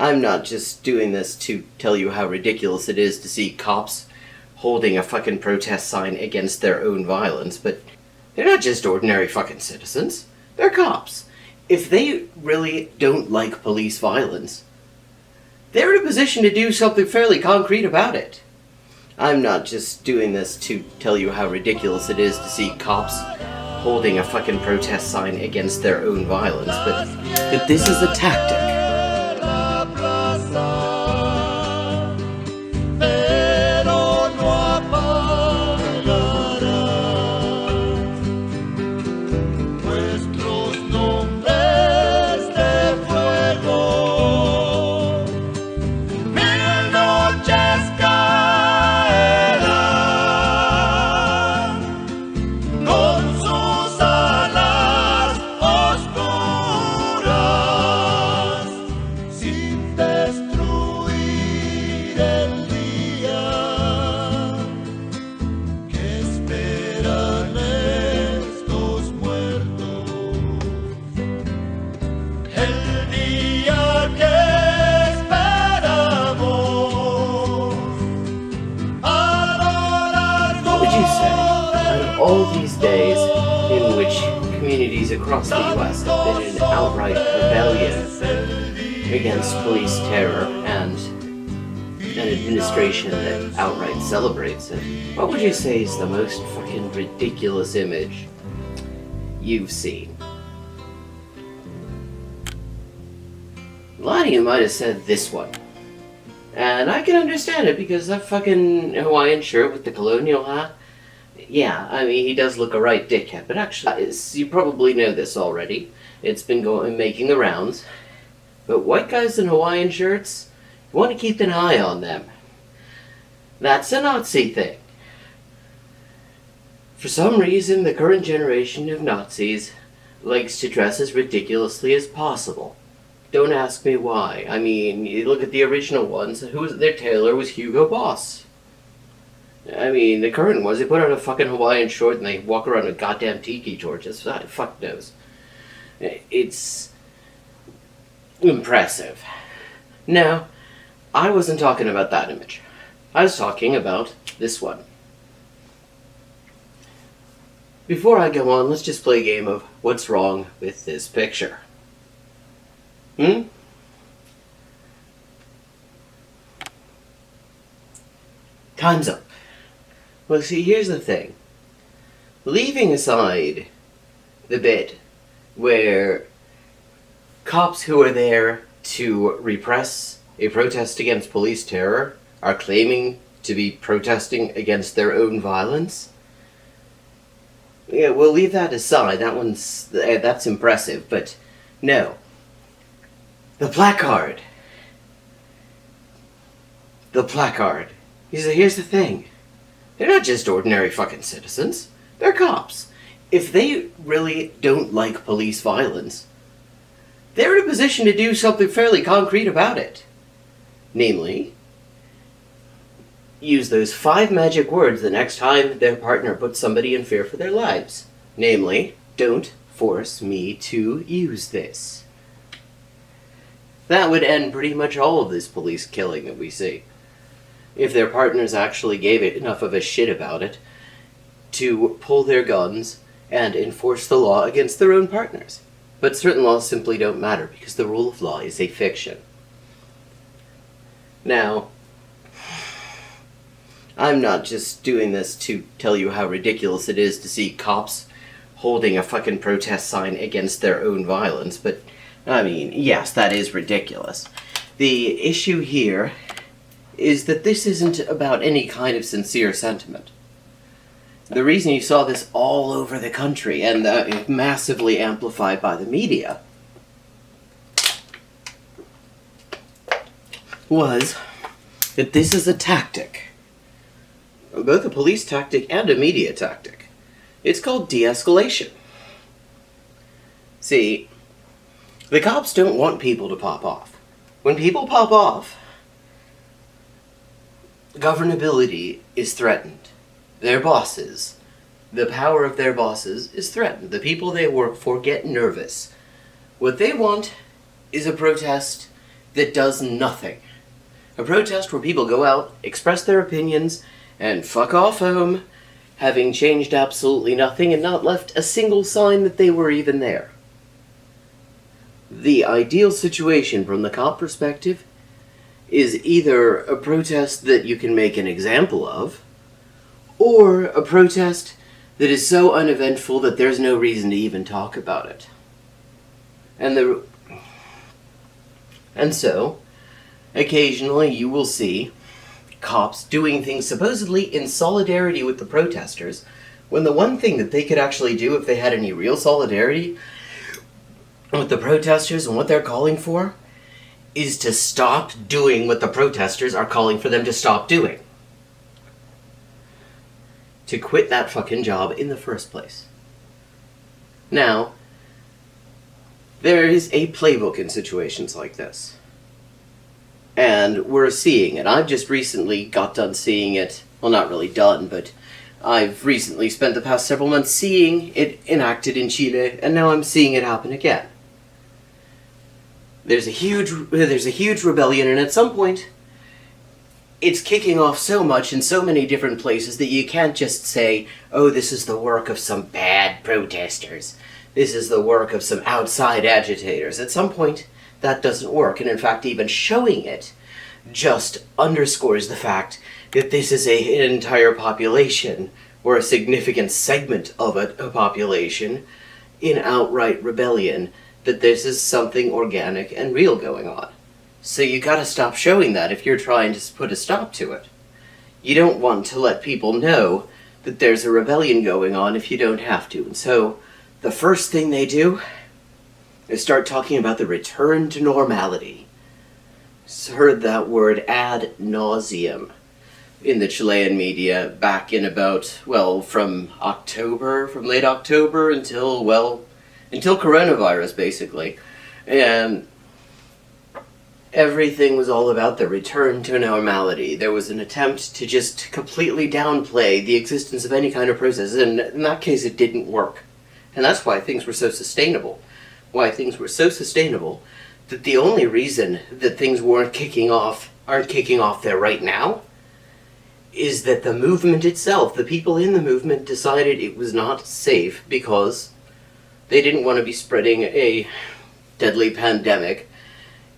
I'm not just doing this to tell you how ridiculous it is to see cops holding a fucking protest sign against their own violence, but they're not just ordinary fucking citizens. They're cops. If they really don't like police violence, they're in a position to do something fairly concrete about it. I'm not just doing this to tell you how ridiculous it is to see cops holding a fucking protest sign against their own violence, but that this is a tactic. All these days in which communities across the U.S. have been in outright rebellion against police terror and an administration that outright celebrates it, what would you say is the most fucking ridiculous image you've seen? A lot of you might have said this one. And I can understand it because that fucking Hawaiian shirt with the colonial hat, yeah, I mean, he does look a right dickhead, but actually, you probably know this already. It's been making the rounds. But white guys in Hawaiian shirts, you want to keep an eye on them. That's a Nazi thing. For some reason, the current generation of Nazis likes to dress as ridiculously as possible. Don't ask me why. I mean, you look at the original ones, their tailor was Hugo Boss. I mean, the current ones, they put on a fucking Hawaiian short and they walk around with goddamn tiki torches. Fuck knows. It's impressive. No, I wasn't talking about that image. I was talking about this one. Before I go on, let's just play a game of what's wrong with this picture. Time's up. Well, see, here's the thing. Leaving aside the bit where cops who are there to repress a protest against police terror are claiming to be protesting against their own violence, yeah, we'll leave that aside. That's impressive, but no. The placard. Here's the thing. They're not just ordinary fucking citizens. They're cops. If they really don't like police violence, they're in a position to do something fairly concrete about it. Namely, use those 5 magic words the next time their partner puts somebody in fear for their lives. Namely, don't force me to use this. That would end pretty much all of this police killing that we see. If their partners actually gave it enough of a shit about it to pull their guns and enforce the law against their own partners. But certain laws simply don't matter because the rule of law is a fiction. Now, I'm not just doing this to tell you how ridiculous it is to see cops holding a fucking protest sign against their own violence, but, I mean, yes, that is ridiculous. The issue here is that this isn't about any kind of sincere sentiment. The reason you saw this all over the country and massively amplified by the media was that this is a tactic. Both a police tactic and a media tactic. It's called de-escalation. See, the cops don't want people to pop off. When people pop off, governability is threatened. Their bosses, the power of their bosses is threatened. The people they work for get nervous. What they want is a protest that does nothing. A protest where people go out, express their opinions, and fuck off home, having changed absolutely nothing and not left a single sign that they were even there. The ideal situation from the cop perspective is either a protest that you can make an example of, or a protest that is so uneventful that there's no reason to even talk about it. And so, occasionally you will see cops doing things supposedly in solidarity with the protesters, when the one thing that they could actually do if they had any real solidarity with the protesters and what they're calling for is to stop doing what the protesters are calling for them to stop doing. To quit that fucking job in the first place. Now, there is a playbook in situations like this. And we're seeing it. I've just recently got done seeing it. Well, not really done, but I've recently spent the past several months seeing it enacted in Chile, and now I'm seeing it happen again. There's a huge rebellion, and at some point, it's kicking off so much in so many different places that you can't just say, oh, this is the work of some bad protesters. This is the work of some outside agitators. At some point, that doesn't work, and in fact, even showing it just underscores the fact that this is an entire population, or a significant segment of a population, in outright rebellion, that this is something organic and real going on. So you gotta stop showing that if you're trying to put a stop to it. You don't want to let people know that there's a rebellion going on if you don't have to. And so, the first thing they do is start talking about the return to normality. Heard that word ad nauseum in the Chilean media back in about, well, from late October until coronavirus, basically. And everything was all about the return to normality. There was an attempt to just completely downplay the existence of any kind of process, and in that case it didn't work. And that's why things were so sustainable. That the only reason that things aren't kicking off there right now, is that the movement itself, the people in the movement, decided it was not safe because they didn't want to be spreading a deadly pandemic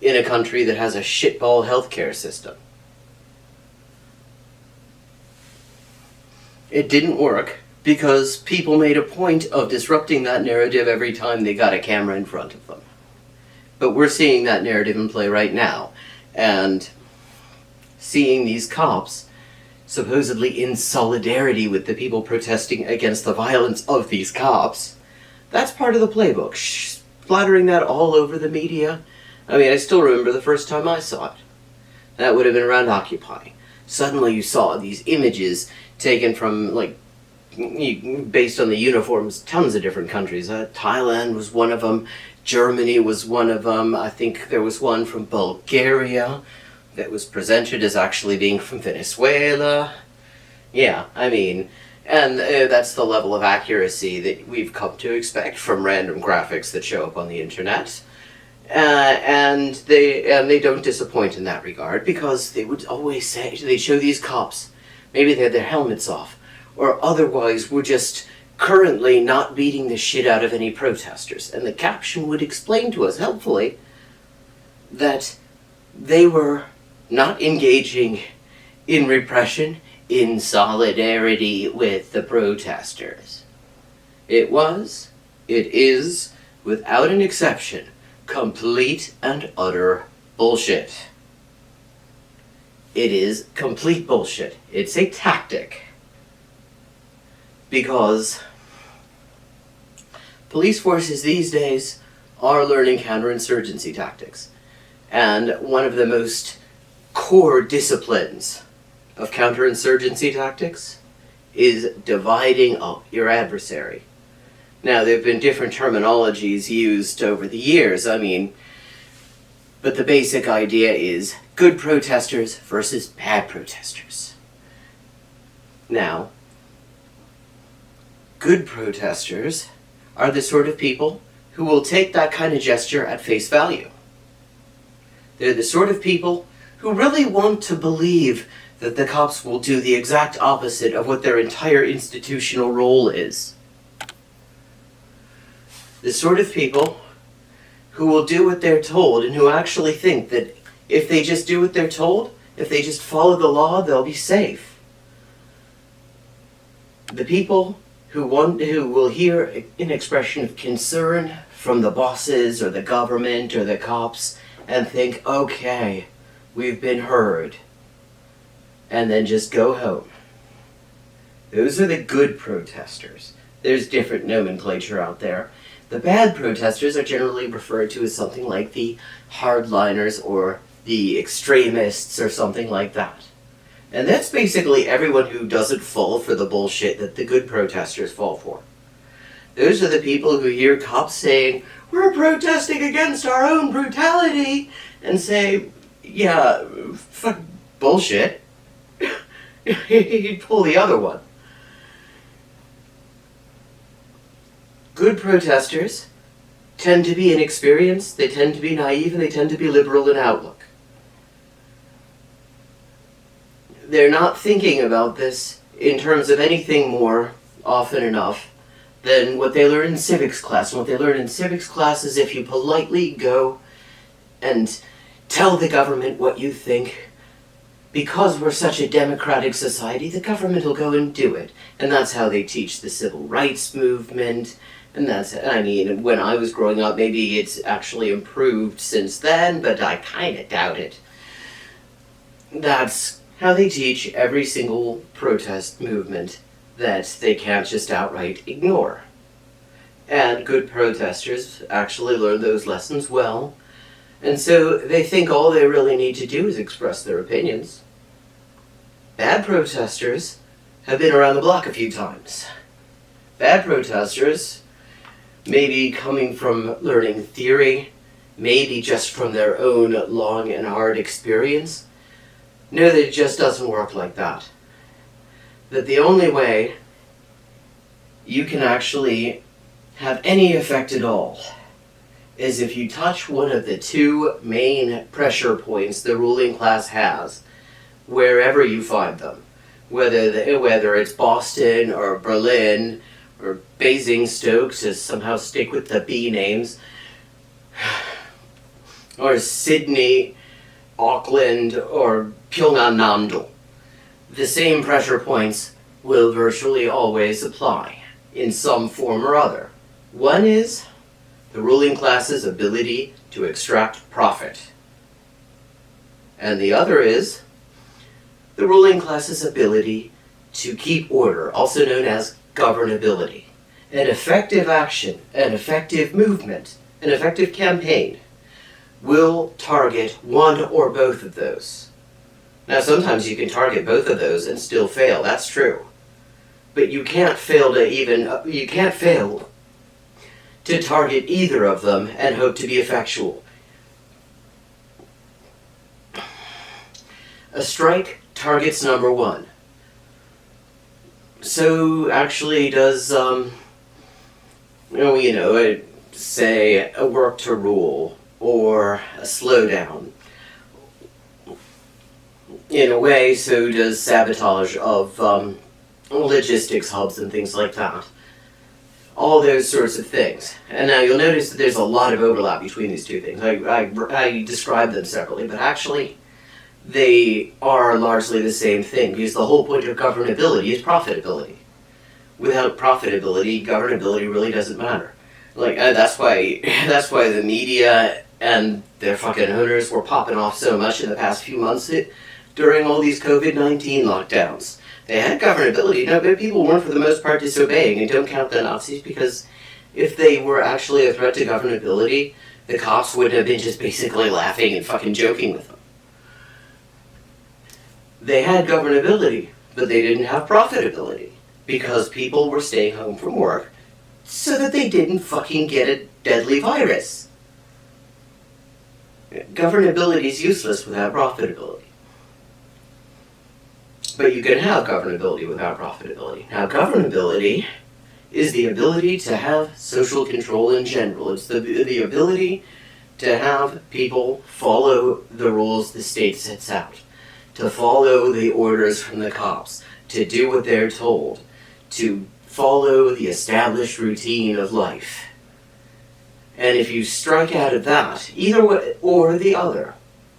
in a country that has a shitball healthcare system. It didn't work because people made a point of disrupting that narrative every time they got a camera in front of them. But we're seeing that narrative in play right now, and seeing these cops supposedly in solidarity with the people protesting against the violence of these cops, that's part of the playbook. Splattering that all over the media. I mean, I still remember the first time I saw it. That would have been around Occupy. Suddenly you saw these images taken from, based on the uniforms, tons of different countries. Thailand was one of them. Germany was one of them. I think there was one from Bulgaria that was presented as actually being from Venezuela. Yeah, I mean, and that's the level of accuracy that we've come to expect from random graphics that show up on the internet. And they don't disappoint in that regard, because they would always say, they show these cops, maybe they had their helmets off, or otherwise were just currently not beating the shit out of any protesters. And the caption would explain to us, helpfully, that they were not engaging in repression in solidarity with the protesters. It is, without an exception, complete and utter bullshit. It is complete bullshit. It's a tactic. Because police forces these days are learning counterinsurgency tactics. And one of the most core disciplines of counterinsurgency tactics is dividing up your adversary. Now, there have been different terminologies used over the years, but the basic idea is good protesters versus bad protesters. Now, good protesters are the sort of people who will take that kind of gesture at face value. They're the sort of people who really want to believe that the cops will do the exact opposite of what their entire institutional role is. The sort of people who will do what they're told and who actually think that if they just do what they're told, if they just follow the law, they'll be safe. The people who will hear an expression of concern from the bosses or the government or the cops and think, okay, we've been heard, and then just go home. Those are the good protesters. There's different nomenclature out there. The bad protesters are generally referred to as something like the hardliners or the extremists or something like that. And that's basically everyone who doesn't fall for the bullshit that the good protesters fall for. Those are the people who hear cops saying, we're protesting against our own brutality, and say, yeah, fuck bullshit. He'd pull the other one. Good protesters tend to be inexperienced, they tend to be naive, and they tend to be liberal in outlook. They're not thinking about this in terms of anything more often enough than what they learn in civics class. And what they learn in civics class is if you politely go and tell the government what you think, because we're such a democratic society, the government will go and do it. And that's how they teach the civil rights movement. And that's, I mean, when I was growing up, maybe it's actually improved since then, but I kind of doubt it. That's how they teach every single protest movement that they can't just outright ignore. And good protesters actually learn those lessons well, and so they think all they really need to do is express their opinions. Bad protesters have been around the block a few times. Bad protesters, maybe coming from learning theory, maybe just from their own long and hard experience, know that it just doesn't work like that. That the only way you can actually have any effect at all is if you touch one of the two main pressure points the ruling class has, wherever you find them. Whether it's Boston or Berlin or Basingstoke, to somehow stick with the B names, or Sydney, Auckland, or Pyongyang. The same pressure points will virtually always apply in some form or other. One is the ruling class's ability to extract profit. And the other is the ruling class's ability to keep order, also known as governability. An effective action, an effective movement, an effective campaign will target one or both of those. Now, sometimes you can target both of those and still fail, that's true. But you can't fail to target either of them and hope to be effectual. A strike targets number one. So actually does, say a work to rule or a slowdown. In a way, so does sabotage of logistics hubs and things like that. All those sorts of things. And now you'll notice that there's a lot of overlap between these two things. I describe them separately, but actually they are largely the same thing, because the whole point of governability is profitability. Without profitability, governability really doesn't matter. That's why the media and their fucking owners were popping off so much in the past few months during all these COVID-19 lockdowns. They had governability, but people weren't for the most part disobeying, and don't count the Nazis, because if they were actually a threat to governability, the cops would have been just basically laughing and fucking joking with them. They had governability, but they didn't have profitability, because people were staying home from work so that they didn't fucking get a deadly virus. Governability is useless without profitability. But you can have governability without profitability. Now, governability is the ability to have social control in general. It's the ability to have people follow the rules the state sets out, to follow the orders from the cops, to do what they're told, to follow the established routine of life. And if you strike out of that, either way or the other,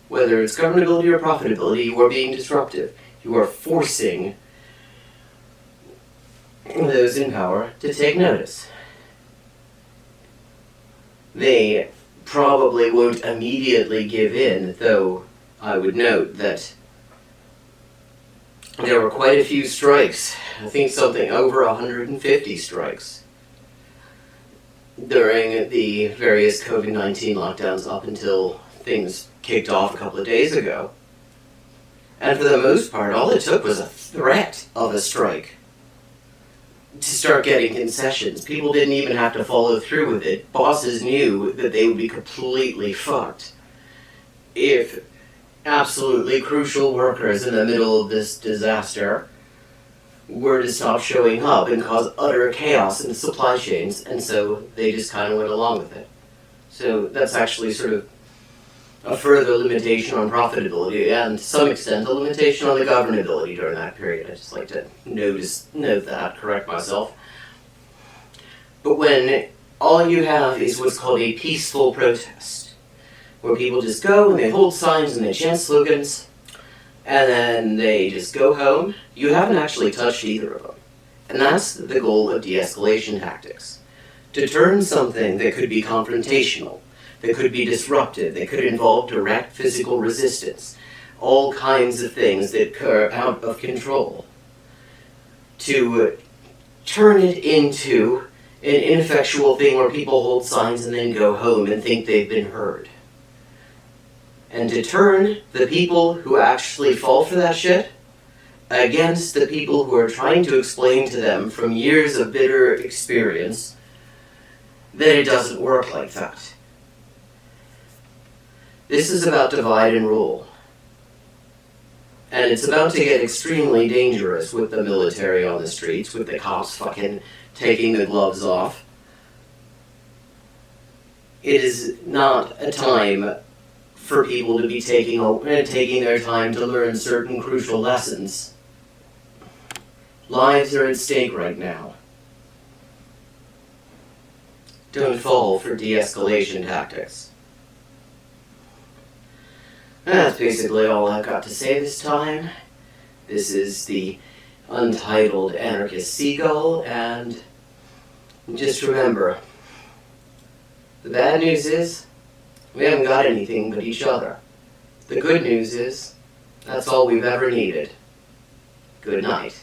whether it's governability or profitability, you are being disruptive. You are forcing those in power to take notice. They probably won't immediately give in, though I would note that there were quite a few strikes. I think something over 150 strikes during the various COVID-19 lockdowns up until things kicked off a couple of days ago. And for the most part, all it took was a threat of a strike to start getting concessions. People didn't even have to follow through with it. Bosses knew that they would be completely fucked if absolutely crucial workers in the middle of this disaster were to stop showing up and cause utter chaos in the supply chains, and so they just kind of went along with it. So that's actually sort of a further limitation on profitability, and to some extent a limitation on the governability during that period. I just like to note that, correct myself. But when all you have is what's called a peaceful protest, where people just go and they hold signs and they chant slogans, and then they just go home, you haven't actually touched either of them. And that's the goal of de-escalation tactics. To turn something that could be confrontational, that could be disruptive, that could involve direct physical resistance, all kinds of things that are out of control, to turn it into an ineffectual thing where people hold signs and then go home and think they've been heard. And to turn the people who actually fall for that shit against the people who are trying to explain to them from years of bitter experience that it doesn't work like that. This is about divide and rule. And it's about to get extremely dangerous with the military on the streets, with the cops fucking taking the gloves off. It is not a time for people to be taking their time to learn certain crucial lessons. Lives are at stake right now. Don't fall for de-escalation tactics. That's basically all I've got to say this time. This is the untitled anarchist seagull, and just remember, the bad news is we haven't got anything but each other. The good news is that's all we've ever needed. Good night.